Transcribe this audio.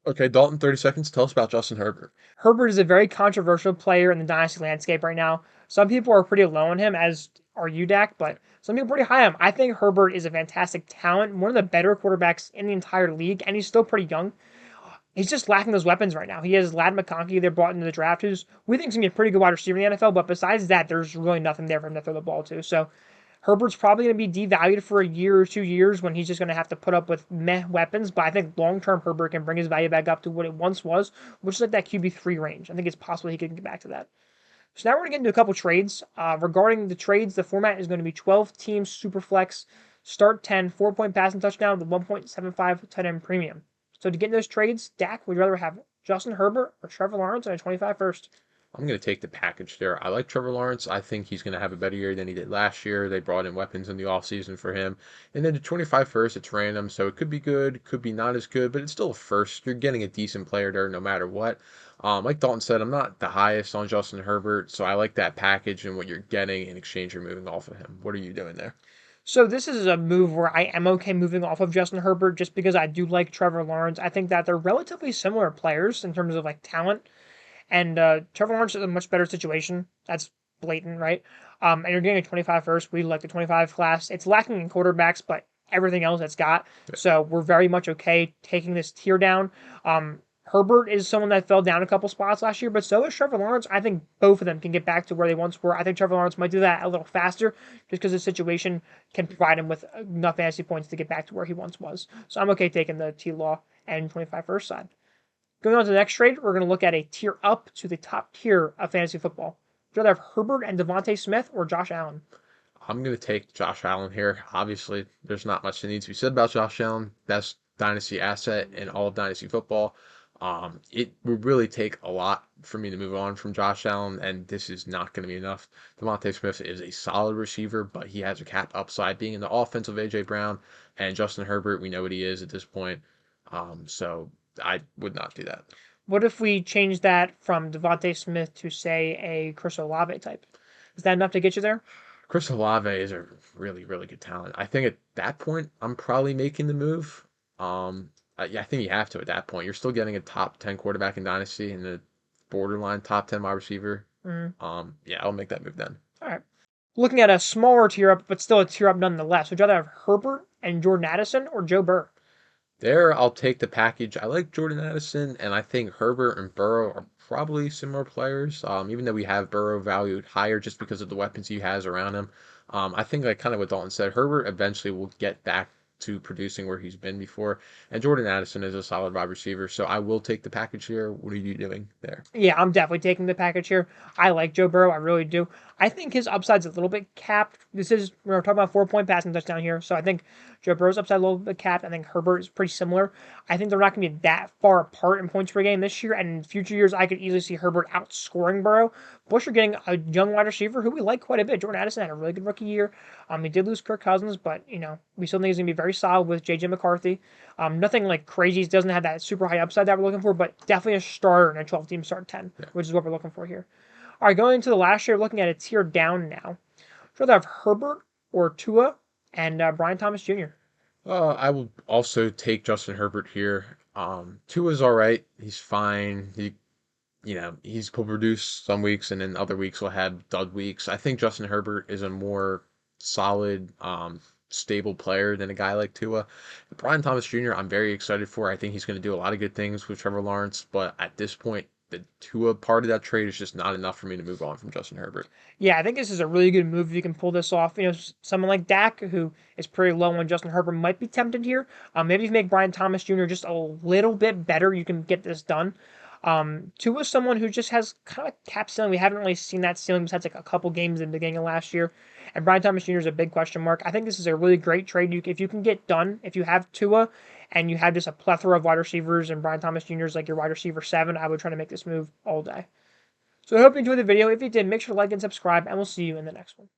Okay, Dalton, 30 seconds. Tell us about Justin Herbert. Herbert is a very controversial player in the dynasty landscape right now. Some people are pretty low on him, as are you, Dak, but some people are pretty high on him. I think Herbert is a fantastic talent, one of the better quarterbacks in the entire league, and he's still pretty young. He's just lacking those weapons right now. He has Ladd McConkey they brought into the draft, who's we think is gonna be a pretty good wide receiver in the NFL, but besides that, there's really nothing there for him to throw the ball to. So Herbert's probably going to be devalued for a year or 2 years when he's just going to have to put up with meh weapons. But I think long term, Herbert can bring his value back up to what it once was, which is like that QB3 range. I think it's possible he can get back to that. So now we're going to get into a couple trades. Regarding the trades, the format is going to be 12 teams Superflex, start 10, 4-point passing touchdown with 1.75 tight end premium. So to get into those trades, Dak, would you rather have Justin Herbert or Trevor Lawrence on a 25 first? I'm going to take the package there. I like Trevor Lawrence. I think he's going to have a better year than he did last year. They brought in weapons in the offseason for him. And then the 25 first, it's random, so it could be good, could be not as good, but it's still a first. You're getting a decent player there no matter what. Like Dalton said, I'm not the highest on Justin Herbert, so I like that package and what you're getting in exchange for moving off of him. What are you doing there? So this is a move where I am okay moving off of Justin Herbert just because I do like Trevor Lawrence. I think that they're relatively similar players in terms of like talent, and Trevor Lawrence is a much better situation. That's blatant, right? And you're getting a 25 first. We like the 25 class. It's lacking in quarterbacks, but everything else it's got. So we're very much okay taking this tier down. Herbert is someone that fell down a couple spots last year, but so is Trevor Lawrence. I think both of them can get back to where they once were. I think Trevor Lawrence might do that a little faster just because the situation can provide him with enough fantasy points to get back to where he once was. So I'm okay taking the T Law and 25 first side. Going on to the next trade, we're going to look at a tier up to the top tier of fantasy football. Would you rather have Herbert and Devontae Smith or Josh Allen? I'm going to take Josh Allen here. Obviously, there's not much that needs to be said about Josh Allen. Best dynasty asset in all of dynasty football. It would really take a lot for me to move on from Josh Allen, and this is not going to be enough. Devontae Smith is a solid receiver, but he has a cap upside being in the offense of AJ Brown and Justin Herbert. We know what he is at this point. So I would not do that. What if we change that from Devontae Smith to, say, a Chris Olave type? Is that enough to get you there? Chris Olave is a really, really good talent. I think at that point, I'm probably making the move. Yeah, I think you have to at that point. You're still getting a top 10 quarterback in Dynasty and a borderline top 10 wide receiver. Mm, Yeah, I'll make that move then. all right. Looking at a smaller tier up, but still a tier up nonetheless. Would you rather have Herbert and Jordan Addison or Joe Burr? There, I'll take the package. I like Jordan Addison, and I think Herbert and Burrow are probably similar players. Even though we have Burrow valued higher just because of the weapons he has around him. I think like kind of what Dalton said, Herbert eventually will get back to producing where he's been before, and Jordan Addison is a solid wide receiver, so I will take the package here. What are you doing there? Yeah, I'm definitely taking the package here. I like Joe Burrow. I really do. I think his upside's a little bit capped. We're talking about 4-point passing touchdown here. So I think Joe Burrow's upside a little bit capped. I think Herbert is pretty similar. I think they're not going to be that far apart in points per game this year. And in future years, I could easily see Herbert outscoring Burrow. Plus, you're getting a young wide receiver who we like quite a bit. Jordan Addison had a really good rookie year. He did lose Kirk Cousins, but, we still think he's going to be very solid with J.J. McCarthy. Nothing like crazy. He doesn't have that super high upside that we're looking for, but definitely a starter in a 12-team start 10, Yeah. which is what we're looking for here. All right, going into the last year, looking at a tier down now. Should rather have Herbert or Tua and Brian Thomas Jr. I will also take Justin Herbert here. Tua's all right. He's fine. He's will produce some weeks, and then other weeks will have dud weeks. I think Justin Herbert is a more solid, stable player than a guy like Tua. Brian Thomas Jr., I'm very excited for. I think he's going to do a lot of good things with Trevor Lawrence, but at this point, the Tua part of that trade is just not enough for me to move on from Justin Herbert. Yeah, I think this is a really good move if you can pull this off. Someone like Dak, who is pretty low on Justin Herbert, might be tempted here. Maybe if you make Brian Thomas Jr. just a little bit better, you can get this done. Tua is someone who just has kind of cap ceiling. We haven't really seen that ceiling besides like a couple games in the beginning of last year. And Brian Thomas Jr. is a big question mark. I think this is a really great trade. If you can get done, if you have Tua and you have just a plethora of wide receivers and Brian Thomas Jr. is like your wide receiver 7, I would try to make this move all day. So I hope you enjoyed the video. If you did, make sure to like and subscribe, and we'll see you in the next one.